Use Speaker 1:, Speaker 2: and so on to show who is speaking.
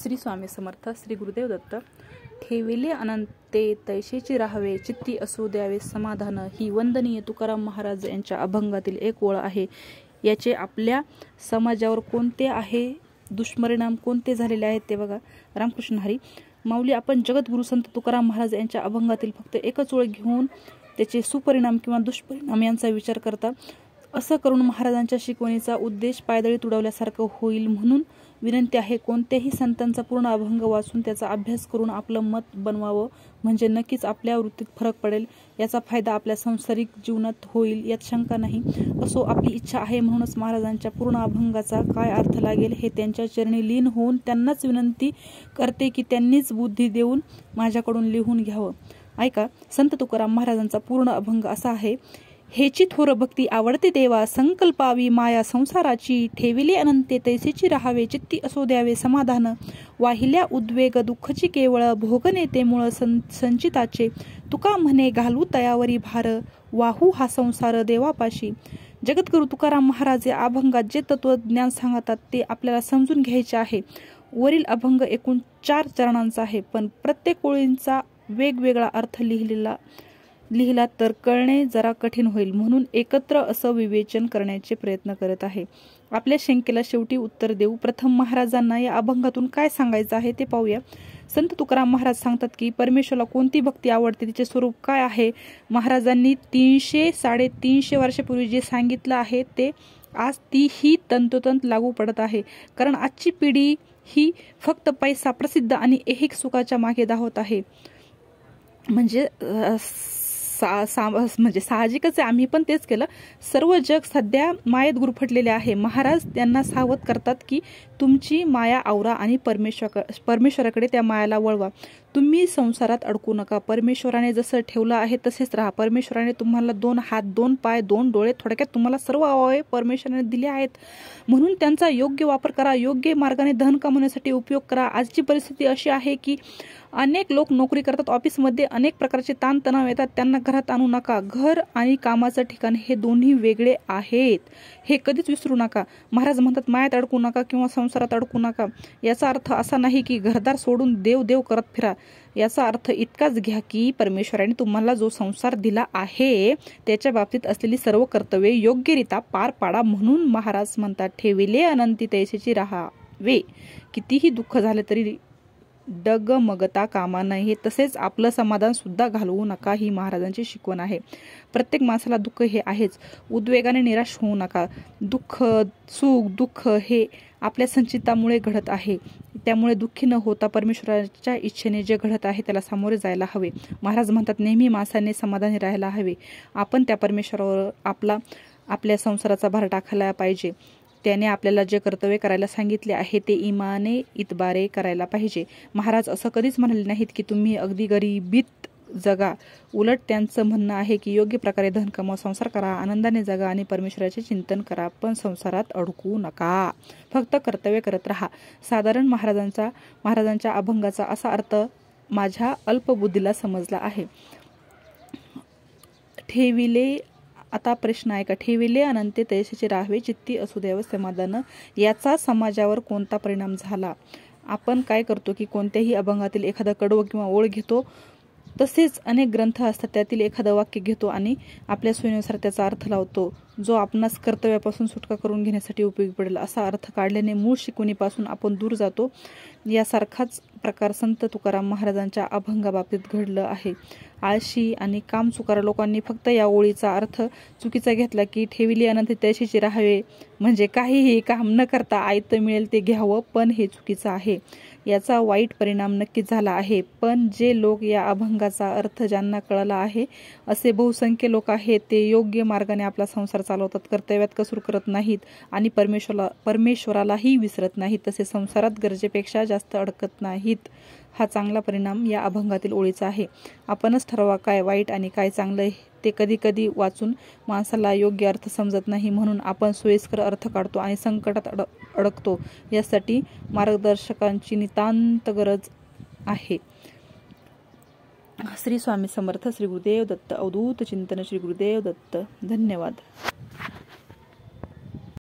Speaker 1: श्री स्वामी समर्थ. श्री गुरुदेव दत्त. ठेविले अनंते तैसेची राहावे, चित्ती असू द्यावे समाधान, ही वंदनीय तुकाराम महाराज यांच्या अभंगातील एक ओळ आहे. याचे आपल्या समाजावर कोणते आहे दुष्परिणाम कोणते झालेले आहेत ते बघा. रामकृष्ण हरी. माऊली, आपण जगद्गुरु संत तुकाराम महाराज यांच्या अभंगातील फक्त एकच ओळ घेऊन त्याचे सुपरिणाम किंवा दुष्परिणाम यांचा विचार करता. असं करून महाराजांच्या शिकवणीचा उद्देश पायदळी तुडवल्यासारखं होईल. म्हणून विनंती आहे, कोणत्याही संतांचा पूर्ण अभंग वाचून त्याचा अभ्यास करून आपलं मत बनवावं, म्हणजे नक्कीच आपल्या वृत्तीत फरक पडेल. याचा फायदा आपल्या सांसारिक जीवनात होईल यात शंका नाही. असो, आपली इच्छा आहे म्हणूनच महाराजांच्या पूर्ण अभंगाचा काय अर्थ लागेल हे त्यांच्या चरणी लीन होऊन त्यांनाच विनंती करते की त्यांनीच बुद्धी देऊन माझ्याकडून लिहून घ्यावं. ऐका, संत तुकाराम महाराजांचा पूर्ण अभंग असा आहे. हेची थोर भक्ती आवडते देवा, संकल्पावी माया संसाराची, ठेविले अनंते तैसेची राहावे, चित्ती असो द्यावे समाधान, वाहिल्या उद्वेग दुःखची केवळ, भोगने ते मूळ संचिताचे, तुका म्हणे घालू तयावरी भार, वाहू हा संसार देवापाशी. जगद्गुरु तुकाराम महाराज या अभंगात जे तत्वज्ञान सांगतात ते आपल्याला समजून घ्यायचे आहे. वरील अभंग एकूण 4 चरणांचा आहे, पण प्रत्येक ओळींचा वेगवेगळा अर्थ लिहिला तर कळणे जरा कठीण होईल. म्हणून एकत्र असं विवेचन करण्याचे प्रयत्न करत आहे. आपल्या शंकेला शेवटी उत्तर देऊ. प्रथम महाराजांना या अभंगातून काय सांगायचं आहे ते पाहूया. संत तुकाराम महाराज सांगतात की परमेश्वराला कोणती भक्ती आवडते, तिचे स्वरूप काय आहे. महाराजांनी 300-350 वर्षापूर्वी जे सांगितलं आहे ते आज तीही तंतोतंत लागू पडत आहे. कारण आजची पिढी ही फक्त पैसा, प्रसिद्ध आणि ऐहिक सुखाच्या मागे धावत आहे. म्हणजे साहजिकच आहे, आम्ही पण तेच केलं. सर्व जग सध्या मायेत गुरफटलेले आहे. महाराज त्यांना सावध करतात की तुमची माया आवरा आणि परमेश्वराकडे त्या मायाला वळवा. तुम्ही संसारात अडकू नका. परमेश्वराने जसं ठेवलं आहे तसेच राहा. परमेश्वराने तुम्हाला 2 हात, 2 पाय, 2 डोळे, थोडक्यात तुम्हाला सर्व अवयव परमेश्वराने दिले आहेत. म्हणून त्यांचा योग्य वापर करा. योग्य मार्गाने धन कमवण्यासाठी उपयोग करा. आजची परिस्थिती अशी आहे की अनेक लोक नोकरी करतात, ऑफिसमध्ये अनेक प्रकारचे ताणतणाव येतात, त्यांना घरात आणू नका. घर आणि कामाचं ठिकाण हे दोन्ही वेगळे आहेत, हे कधीच विसरू नका. महाराज म्हणतात मायात अडकू नका किंवा संसारात अडकू नका. याचा अर्थ असा नाही की घरदार सोडून देव देव करत फिरा. याचा अर्थ इतकाच घ्या की परमेश्वराने तुम्हाला जो संसार दिला आहे त्याच्या बाबतीत असलेली सर्व कर्तव्ये योग्यरित्या पार पाडा. म्हणून महाराज म्हणतात ठेविले अनंती तैसेची राहावे, कितीही दुःख झाले तरी डगमगता कामा नये. तसेच आपलं समाधान सुद्धा घालवू नका, ही महाराजांची शिकवण आहे. प्रत्येक माणसाला दुःख हे आहेच. उद्वेगाने निराश होऊ नका. सुख दुःख हे आपल्या संचितामुळे घडत आहे. त्यामुळे दुःखी न होता परमेश्वराच्या इच्छेने जे घडत आहे त्याला सामोरे जायला हवे. महाराज म्हणतात नेहमी माणसाने समाधानी राहायला हवे. आपण त्या परमेश्वरावर आपल्या संसाराचा भार टाकायला पाहिजे. त्याने आपल्याला जे कर्तव्य करायला सांगितले आहे ते इमाने इतबारे करायला पाहिजे. महाराज असं कधीच म्हणाले नाहीत की तुम्ही अगदी गरिबीत जगा. उलट त्यांचं म्हणणं आहे की योग्य प्रकारे धन कमवा, संसार करा, आनंदाने जगा आणि परमेश्वराचे चिंतन करा, पण संसारात अडकू नका. फक्त कर्तव्य करत राहा. साधारण महाराजांच्या अभंगाचा असा अर्थ माझ्या अल्पबुद्धीला समजला आहे. आता प्रश्न आहे का, ठेविले अनंते तैसेची राहावे, चित्ती असू द्यावे समाधान, याचा समाजावर कोणता परिणाम झाला. आपण काय करतो की कोणत्याही अभंगातील एखादा कडवं किंवा ओळ घेतो. तसेच अनेक ग्रंथ असतात, त्यातील एखादं वाक्य घेतो आणि आपल्या सोयीनुसार त्याचा अर्थ लावतो, जो आपणास कर्तव्यापासून सुटका करून घेण्यासाठी उपयोगी पडेल. असा अर्थ काढल्याने मूळ शिकवणीपासून आपण दूर जातो. यासारखाच प्रकार संत तुकाराम महाराजांच्या अभंगाबाबतीत घडलं आहे. आळशी आणि कामचुकार लोकांनी फक्त या ओळीचा अर्थ चुकीचा घेतला की ठेविली अनंत तैसेची राहावे म्हणजे काहीही काम न करता आयतं मिळेल ते घ्यावं, पण हे चुकीचं आहे. याचा वाईट परिणाम नक्कीच झाला आहे. पण जे लोक या अभंगाचा अर्थ ज्यांना कळला आहे, असे बहुसंख्य लोक आहेत, ते योग्य मार्गाने आपला संसार चालवतात, कर्तव्यात कसूर करत नाहीत आणि परमेश्वरालाही विसरत नाहीत. तसे संसारात गरजेपेक्षा जास्त अडकत नाहीत. हा चांगला परिणाम या अभंगातील ओळीचा आहे. आपणच ठरवा काय वाईट आणि काय चांगलं. ते कधी कधी वाचून माणसाला योग्य अर्थ समजत नाही, म्हणून आपण सोयीस्कर अर्थ काढतो आणि संकटात अडकतो. यासाठी मार्गदर्शकांची नितांत गरज आहे. श्री स्वामी समर्थ. श्री गुरुदेव दत्त. अवधूत चिंतन. श्री गुरुदेव दत्त. धन्यवाद.